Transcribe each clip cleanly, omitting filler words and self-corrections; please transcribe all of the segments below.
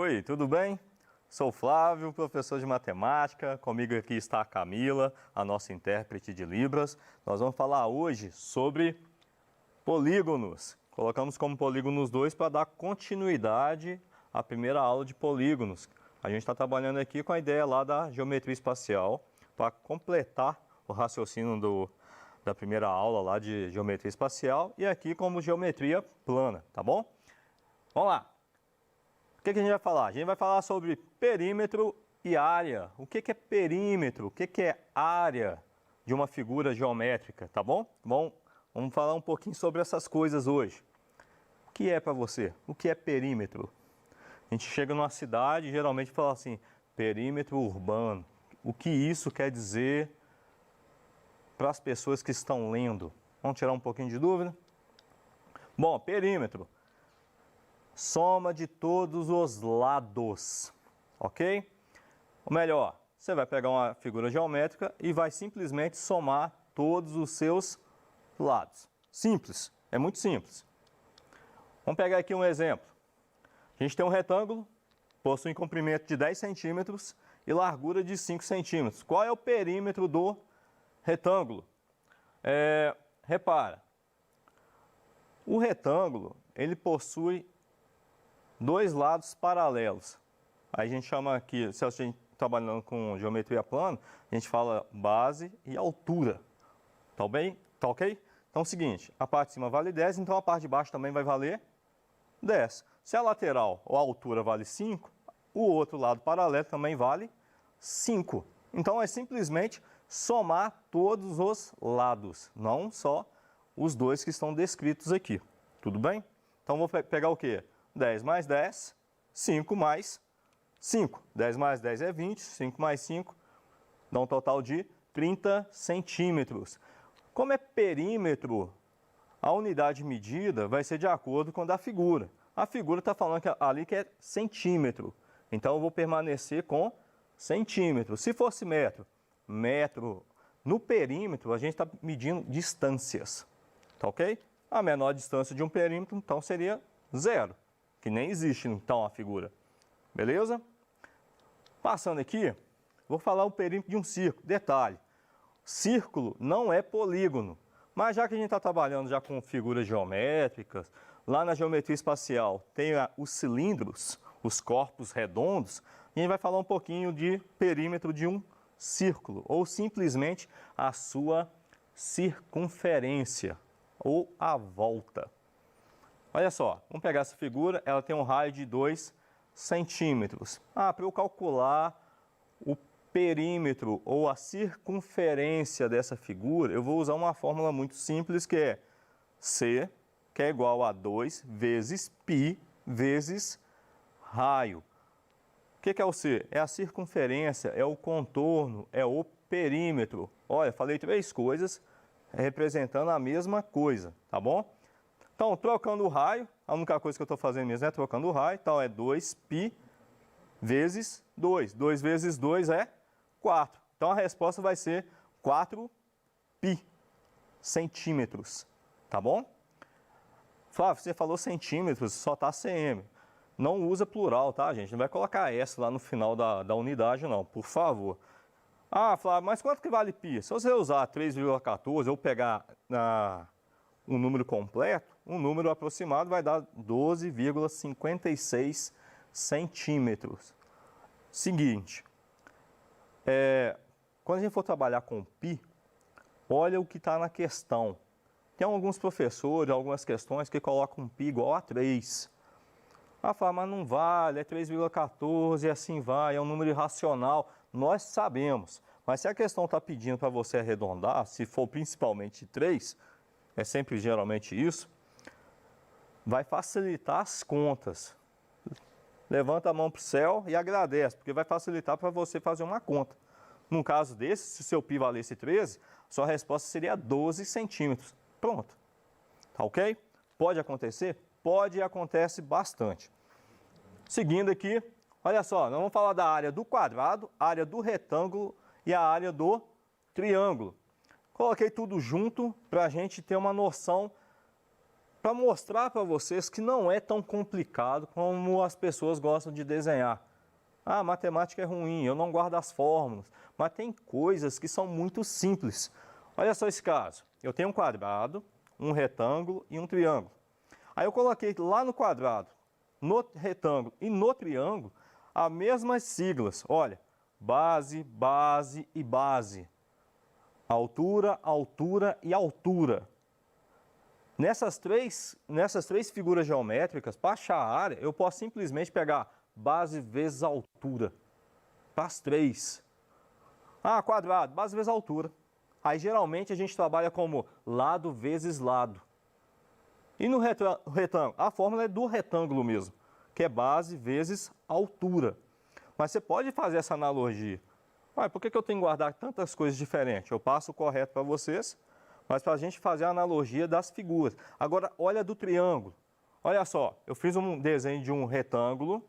Oi, tudo bem? Sou Flávio, professor de matemática. Comigo aqui está a Camila, a nossa intérprete de Libras. Nós vamos falar hoje sobre polígonos. Colocamos como polígonos 2 para dar continuidade à primeira aula de polígonos. A gente está trabalhando aqui com a ideia lá da geometria espacial para completar o raciocínio da primeira aula lá de geometria espacial e aqui como geometria plana, tá bom? Vamos lá. O que a gente vai falar? A gente vai falar sobre perímetro e área. O que é perímetro? O que é área de uma figura geométrica, tá bom? Vamos falar um pouquinho sobre essas coisas hoje. O que é para você? O que é perímetro? A gente chega numa cidade e geralmente fala assim, perímetro urbano. O que isso quer dizer para as pessoas que estão lendo? Vamos tirar um pouquinho de dúvida? Bom, perímetro. Soma de todos os lados, ok? Ou melhor, você vai pegar uma figura geométrica e vai simplesmente somar todos os seus lados. Simples, é muito simples. Vamos pegar aqui um exemplo. A gente tem um retângulo, possui comprimento de 10 centímetros e largura de 5 centímetros. Qual é o perímetro do retângulo? Repara, o retângulo ele possui dois lados paralelos. Aí a gente chama aqui, se a gente trabalhando com geometria plana, a gente fala base e altura. Tá bem? Tá ok? Então é o seguinte, a parte de cima vale 10, então a parte de baixo também vai valer 10. Se a lateral ou a altura vale 5, o outro lado paralelo também vale 5. Então é simplesmente somar todos os lados, não só os dois que estão descritos aqui. Tudo bem? Então vou pegar o quê? 10 mais 10, 5 mais 5. 10 mais 10 é 20, 5 mais 5 dá um total de 30 centímetros. Como é perímetro, a unidade medida vai ser de acordo com a da figura. A figura está falando ali que é centímetro, então eu vou permanecer com centímetro. Se fosse metro, no perímetro a gente está medindo distâncias, tá ok? A menor distância de um perímetro então seria 0. Que nem existe, então, a figura. Beleza? Passando aqui, vou falar o perímetro de um círculo. Detalhe, círculo não é polígono. Mas já que a gente está trabalhando já com figuras geométricas, lá na geometria espacial tem os cilindros, os corpos redondos, e a gente vai falar um pouquinho de perímetro de um círculo, ou simplesmente a sua circunferência, ou a volta. Olha só, vamos pegar essa figura, ela tem um raio de 2 centímetros. Para eu calcular o perímetro ou a circunferência dessa figura, eu vou usar uma fórmula muito simples que é C, que é igual a 2 vezes π vezes raio. O que é o C? É a circunferência, é o contorno, é o perímetro. Olha, falei três coisas representando a mesma coisa, tá bom? Então, trocando o raio, a única coisa que eu estou fazendo mesmo é trocando o raio, então é 2π vezes 2. 2 vezes 2 é 4. Então, a resposta vai ser 4π centímetros, tá bom? Flávio, você falou centímetros, só está cm. Não usa plural, tá, gente? Não vai colocar S lá no final da unidade, não, por favor. Flávio, mas quanto que vale π? Se você usar 3,14 ou pegar um número completo, um número aproximado vai dar 12,56 centímetros. Seguinte, quando a gente for trabalhar com π, olha o que está na questão. Tem alguns professores, algumas questões que colocam π igual a 3. Fala, mas não vale, é 3,14 e assim vai, é um número irracional. Nós sabemos, mas se a questão está pedindo para você arredondar, se for principalmente 3, é sempre geralmente isso, vai facilitar as contas. Levanta a mão para o céu e agradece, porque vai facilitar para você fazer uma conta. Num caso desse, se seu π valesse 13, sua resposta seria 12 centímetros. Pronto. Tá ok? Pode acontecer? Pode e acontece bastante. Seguindo aqui, olha só, nós vamos falar da área do quadrado, área do retângulo e a área do triângulo. Coloquei tudo junto para a gente ter uma noção para mostrar para vocês que não é tão complicado como as pessoas gostam de desenhar. Ah, matemática é ruim, eu não guardo as fórmulas, mas tem coisas que são muito simples. Olha só esse caso, eu tenho um quadrado, um retângulo e um triângulo. Aí eu coloquei lá no quadrado, no retângulo e no triângulo, as mesmas siglas. Olha, base, base e base. Altura, altura e altura. Nessas três figuras geométricas, para achar a área, eu posso simplesmente pegar base vezes altura. Para as três. Ah, quadrado, base vezes altura. Aí geralmente a gente trabalha como lado vezes lado. E no retângulo, a fórmula é do retângulo mesmo, que é base vezes altura. Mas você pode fazer essa analogia. Ué, por que eu tenho que guardar tantas coisas diferentes? Eu passo o correto para vocês, mas para a gente fazer a analogia das figuras. Agora, olha do triângulo. Olha só, eu fiz um desenho de um retângulo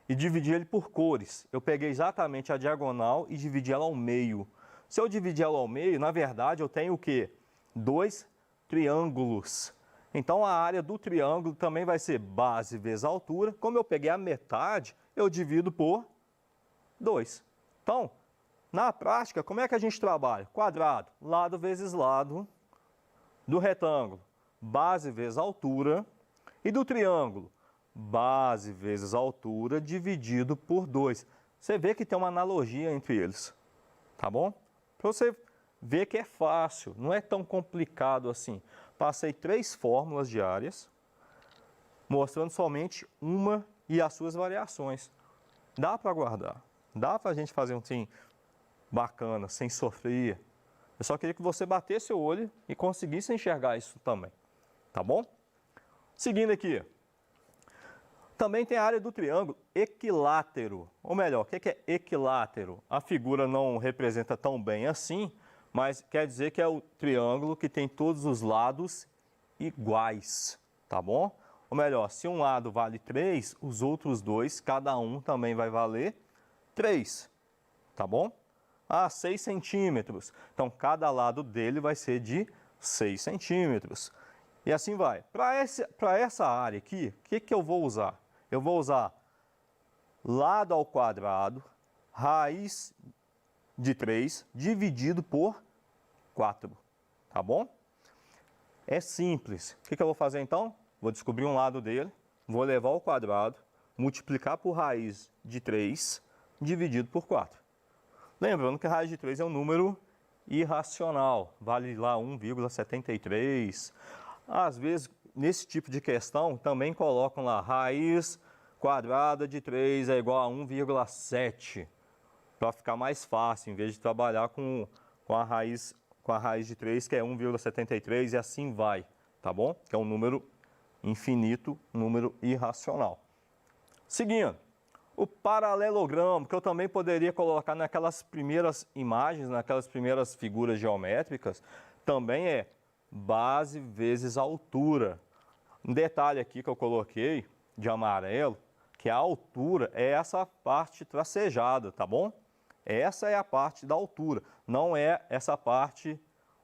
e dividi ele por cores. Eu peguei exatamente a diagonal e dividi ela ao meio. Se eu dividir ela ao meio, na verdade, eu tenho o quê? 2 triângulos. Então, a área do triângulo também vai ser base vezes altura. Como eu peguei a metade, eu divido por 2. Então, na prática, como é que a gente trabalha? Quadrado, lado vezes lado. Do retângulo, base vezes altura. E do triângulo, base vezes altura dividido por 2. Você vê que tem uma analogia entre eles, tá bom? Para você ver que é fácil, não é tão complicado assim. Passei 3 fórmulas de áreas, mostrando somente uma e as suas variações. Dá para guardar, dá para a gente fazer um assim bacana, sem sofrer. Eu só queria que você batesse o olho e conseguisse enxergar isso também, tá bom? Seguindo aqui, também tem a área do triângulo equilátero. Ou melhor, o que é equilátero? A figura não representa tão bem assim, mas quer dizer que é o triângulo que tem todos os lados iguais, tá bom? Ou melhor, se um lado vale 3, os outros dois, cada um também vai valer 3, tá bom? Ah, 6 centímetros. Então, cada lado dele vai ser de 6 centímetros. E assim vai. Para essa área aqui, o que eu vou usar? Eu vou usar lado ao quadrado, raiz de 3, dividido por 4. Tá bom? É simples. O que eu vou fazer então? Vou descobrir um lado dele, vou levar ao quadrado, multiplicar por raiz de 3, dividido por 4. Lembrando que a raiz de 3 é um número irracional, vale lá 1,73. Às vezes, nesse tipo de questão, também colocam lá raiz quadrada de 3 é igual a 1,7, para ficar mais fácil, em vez de trabalhar com a raiz de 3, que é 1,73, e assim vai, tá bom? Que é um número infinito, um número irracional. Seguindo. O paralelogramo, que eu também poderia colocar naquelas primeiras imagens, naquelas primeiras figuras geométricas, também é base vezes altura. Um detalhe aqui que eu coloquei de amarelo, que a altura é essa parte tracejada, tá bom? Essa é a parte da altura, não é essa parte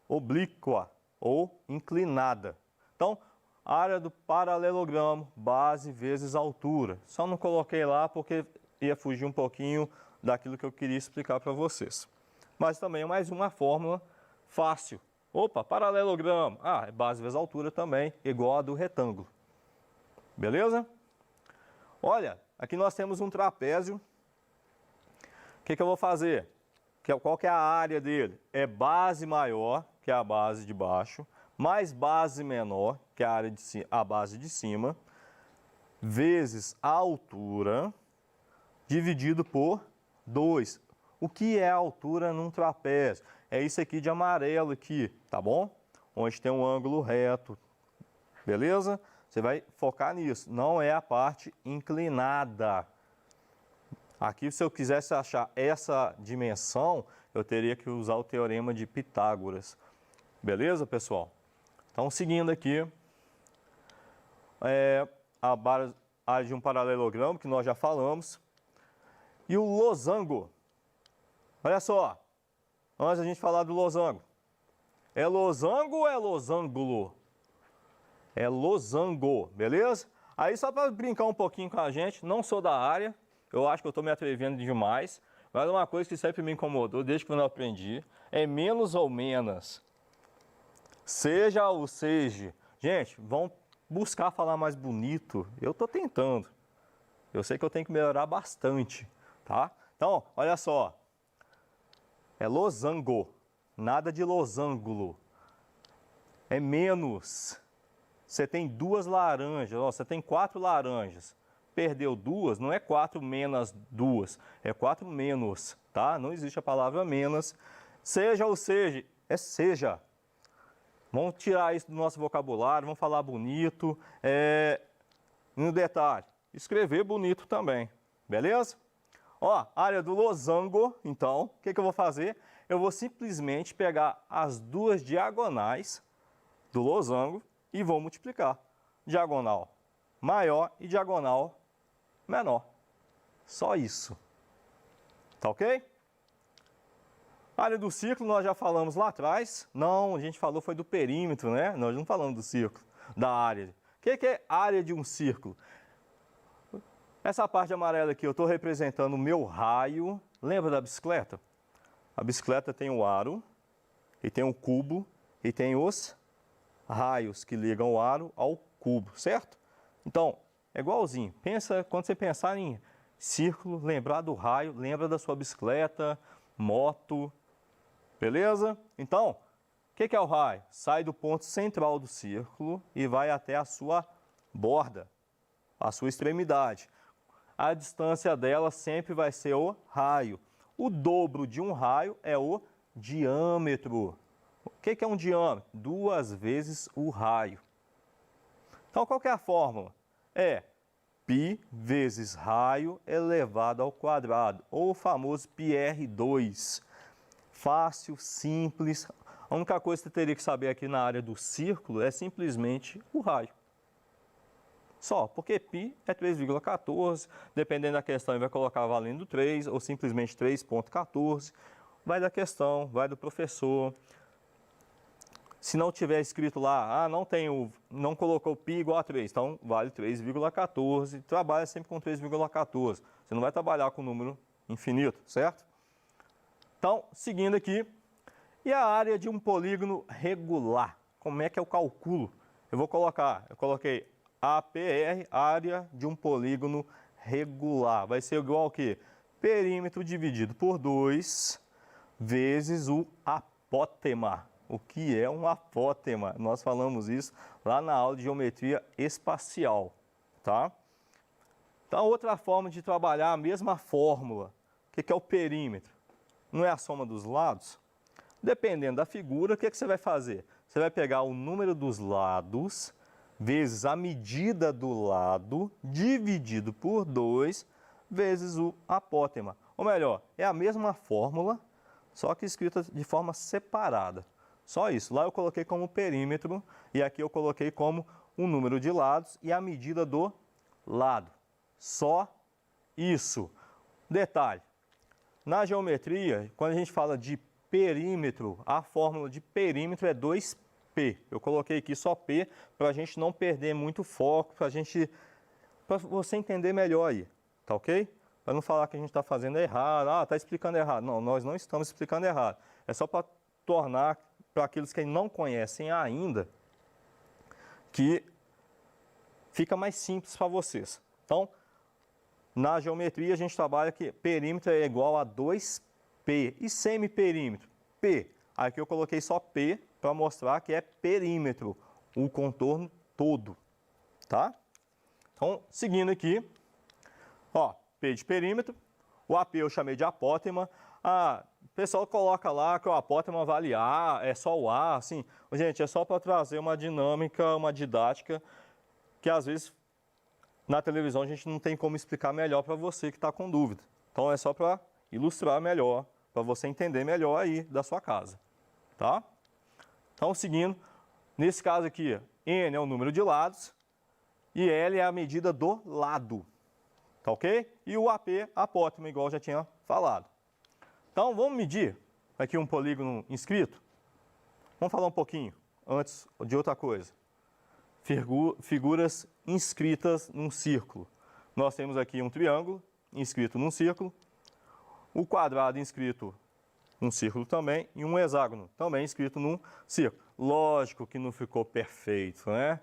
oblíqua ou inclinada. Então, área do paralelogramo, base vezes altura. Só não coloquei lá porque ia fugir um pouquinho daquilo que eu queria explicar para vocês. Mas também é mais uma fórmula fácil. Opa, paralelogramo. Ah, é base vezes altura também, igual a do retângulo. Beleza? Olha, aqui nós temos um trapézio. O que eu vou fazer? Qual que é a área dele? É base maior, que é a base de baixo, mais base menor, que é a base de cima, vezes a altura, dividido por 2. O que é a altura num trapézio? É isso aqui de amarelo aqui, tá bom? Onde tem um ângulo reto, beleza? Você vai focar nisso, não é a parte inclinada. Aqui, se eu quisesse achar essa dimensão, eu teria que usar o teorema de Pitágoras. Beleza, pessoal? Então, seguindo aqui, a área de um paralelogramo, que nós já falamos, e o losango. Olha só, antes da gente falar do losango, é losango ou é losangulo? É losango, beleza? Aí só para brincar um pouquinho com a gente, não sou da área, eu acho que eu estou me atrevendo demais, mas uma coisa que sempre me incomodou desde quando eu aprendi é menos ou menos. Seja ou seja. Gente, vão buscar falar mais bonito. Eu estou tentando. Eu sei que eu tenho que melhorar bastante, tá? Então, olha só. É losango, nada de losango. É menos. Você tem 2 laranjas, ó, você tem 4 laranjas. Perdeu 2, não é 4 menos 2, é 4 menos, tá? Não existe a palavra menos. Seja ou seja, é seja. Vamos tirar isso do nosso vocabulário, vamos falar bonito. No detalhe, escrever bonito também, beleza? Ó, área do losango, então, o que eu vou fazer? Eu vou simplesmente pegar as 2 diagonais do losango e vou multiplicar. Diagonal maior e diagonal menor. Só isso. Tá ok? Área do círculo nós já falamos lá atrás. Não, a gente falou foi do perímetro, né? Nós não falamos do círculo, da área. O que é área de um círculo? Essa parte amarela aqui eu estou representando o meu raio. Lembra da bicicleta? A bicicleta tem o aro, e tem o cubo, e tem os raios que ligam o aro ao cubo, certo? Então, é igualzinho. Pensa, quando você pensar em círculo, lembrar do raio, lembra da sua bicicleta, moto, beleza? Então, o que é o raio? Sai do ponto central do círculo e vai até a sua borda, a sua extremidade. A distância dela sempre vai ser o raio. O dobro de um raio é o diâmetro. O que é um diâmetro? 2 vezes o raio. Então, qual que é a fórmula? É π vezes raio elevado ao quadrado, ou o famoso πr2. Fácil, simples. A única coisa que você teria que saber aqui na área do círculo é simplesmente o raio. Só, porque π é 3,14, dependendo da questão, ele vai colocar valendo 3 ou simplesmente 3,14. Vai da questão, vai do professor. Se não tiver escrito lá, não colocou π igual a 3, então vale 3,14. Trabalha sempre com 3,14. Você não vai trabalhar com número infinito, certo? Então, seguindo aqui, e a área de um polígono regular? Como é que eu calculo? Eu coloquei APR, área de um polígono regular. Vai ser igual ao quê? Perímetro dividido por 2 vezes o apótema. O que é um apótema? Nós falamos isso lá na aula de geometria espacial, tá? Então, outra forma de trabalhar a mesma fórmula. O que é o perímetro? Não é a soma dos lados? Dependendo da figura, o que você vai fazer? Você vai pegar o número dos lados vezes a medida do lado dividido por 2 vezes o apótema. Ou melhor, é a mesma fórmula, só que escrita de forma separada. Só isso. Lá eu coloquei como perímetro e aqui eu coloquei como o número de lados e a medida do lado. Só isso. Detalhe, na geometria, quando a gente fala de perímetro, a fórmula de perímetro é 2π. Eu coloquei aqui só P para a gente não perder muito foco, para você entender melhor aí, tá ok? Para não falar que a gente está fazendo errado, está explicando errado. Não, nós não estamos explicando errado. É só para tornar, para aqueles que não conhecem ainda, que fica mais simples para vocês. Então, na geometria a gente trabalha que perímetro é igual a 2π e semiperímetro, P. Aqui eu coloquei só P para mostrar que é perímetro, o contorno todo, tá? Então, seguindo aqui, ó, P de perímetro, o AP eu chamei de apótema. O pessoal coloca lá que o apótema vale A, é só o A, assim. Gente, é só para trazer uma dinâmica, uma didática, que às vezes na televisão a gente não tem como explicar melhor para você que está com dúvida. Então é só para ilustrar melhor, para você entender melhor aí da sua casa, tá? Então, seguindo, nesse caso aqui, N é o número de lados e L é a medida do lado, tá ok? E o AP, apótema, igual eu já tinha falado. Então, vamos medir aqui um polígono inscrito? Vamos falar um pouquinho antes de outra coisa. figuras inscritas num círculo. Nós temos aqui um triângulo inscrito num círculo, o quadrado inscrito num círculo também e um hexágono também inscrito num círculo. Lógico que não ficou perfeito, né?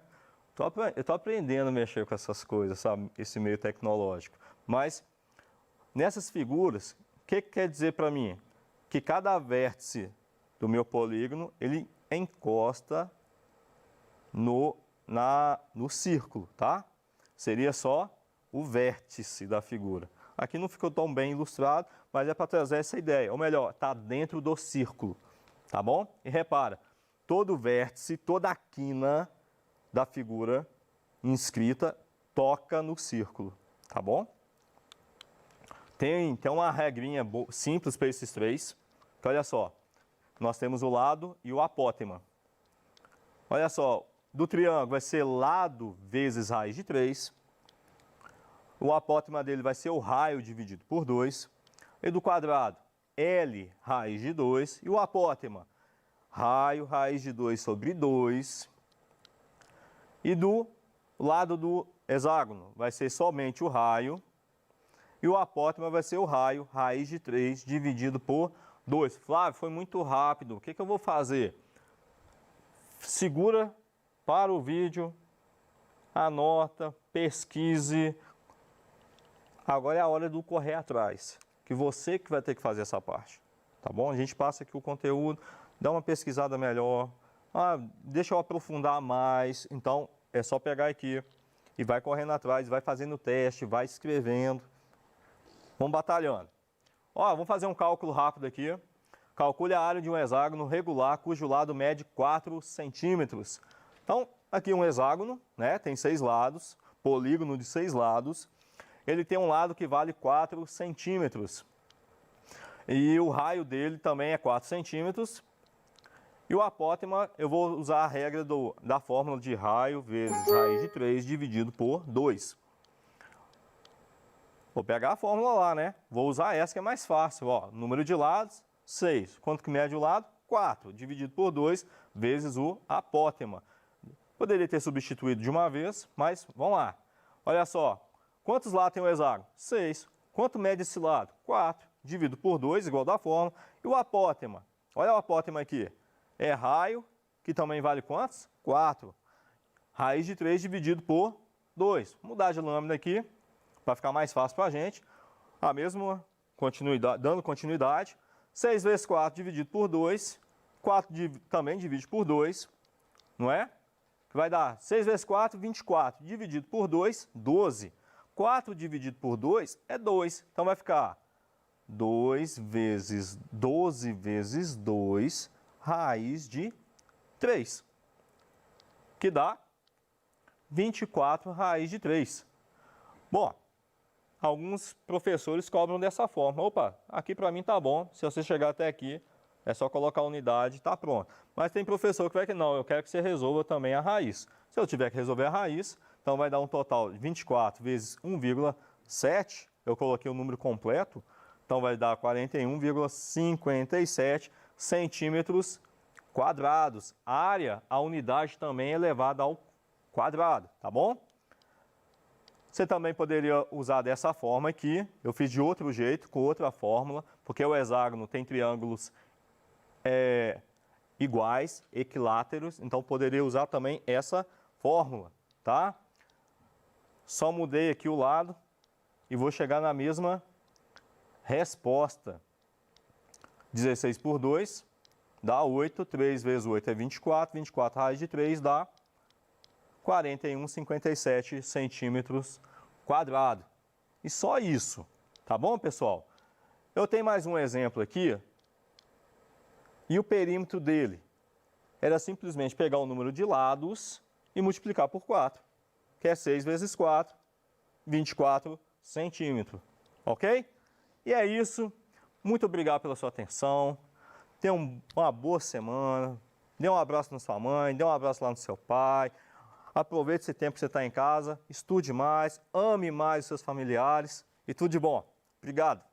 Eu estou aprendendo a mexer com essas coisas, sabe? Esse meio tecnológico. Mas nessas figuras, o que quer dizer para mim? Que cada vértice do meu polígono, ele encosta no círculo, tá? Seria só o vértice da figura. Aqui não ficou tão bem ilustrado, mas é para trazer essa ideia. Ou melhor, está dentro do círculo, tá bom? E repara, todo vértice, toda a quina da figura inscrita toca no círculo, tá bom? Tem uma regrinha simples para esses três, que olha só, nós temos o lado e o apótema. Olha só, do triângulo vai ser lado vezes raiz de 3. O apótema dele vai ser o raio dividido por 2. E do quadrado, L raiz de 2. E o apótema, raio raiz de 2 sobre 2. E do lado do hexágono vai ser somente o raio. E o apótema vai ser o raio raiz de 3 dividido por 2. Flávio, foi muito rápido. O que eu vou fazer? Segura para o vídeo, anota, pesquise. Agora é a hora do correr atrás, que você que vai ter que fazer essa parte, tá bom? A gente passa aqui o conteúdo, dá uma pesquisada melhor, deixa eu aprofundar mais, então é só pegar aqui e vai correndo atrás, vai fazendo o teste, vai escrevendo, vamos batalhando. Vamos fazer um cálculo rápido aqui. Calcule a área de um hexágono regular cujo lado mede 4 centímetros. Então, aqui um hexágono, né, tem 6 lados, polígono de 6 lados. Ele tem um lado que vale 4 centímetros. E o raio dele também é 4 centímetros. E o apótema, eu vou usar a regra da fórmula de raio vezes raiz de 3 dividido por 2. Vou pegar a fórmula lá, né? Vou usar essa que é mais fácil. Número de lados, 6. Quanto que mede o lado? 4. Dividido por 2 vezes o apótema. Poderia ter substituído de uma vez, mas vamos lá. Olha só. Quantos lados tem o hexágono? 6. Quanto mede esse lado? 4. Dividido por 2, igual da fórmula. E o apótema? Olha o apótema aqui. É raio, que também vale quantos? 4. Raiz de 3 dividido por 2. Vou mudar de lâmina aqui, para ficar mais fácil para a gente. A mesma continuidade, dando continuidade. 6 vezes 4 dividido por 2. 4 também divide por 2. Não é? Que vai dar 6 vezes 4, 24. Dividido por 2, 12. 4 dividido por 2 é 2. Então vai ficar 2 vezes 12 vezes 2, raiz de 3. Que dá 24 raiz de 3. Bom, alguns professores cobram dessa forma. Opa, aqui para mim tá bom. Se você chegar até aqui, é só colocar a unidade e tá pronto. Mas tem professor que vai que não, eu quero que você resolva também a raiz. Se eu tiver que resolver a raiz, então vai dar um total de 24 vezes 1,7. Eu coloquei o número completo, então vai dar 41,57 centímetros quadrados. A área, a unidade também é elevada ao quadrado, tá bom? Você também poderia usar dessa forma aqui. Eu fiz de outro jeito, com outra fórmula, porque o hexágono tem triângulos iguais, equiláteros, então poderia usar também essa fórmula, tá? Só mudei aqui o lado e vou chegar na mesma resposta. 16 por 2 dá 8, 3 vezes 8 é 24, 24 raiz de 3 dá 41,57 centímetros quadrados. E só isso, tá bom, pessoal? Eu tenho mais um exemplo aqui. E o perímetro dele era simplesmente pegar o número de lados e multiplicar por 4, que é 6 vezes 4, 24 centímetros, ok? E é isso. Muito obrigado pela sua atenção. Tenha uma boa semana. Dê um abraço na sua mãe, dê um abraço lá no seu pai. Aproveite esse tempo que você está em casa, estude mais, ame mais os seus familiares e tudo de bom. Obrigado.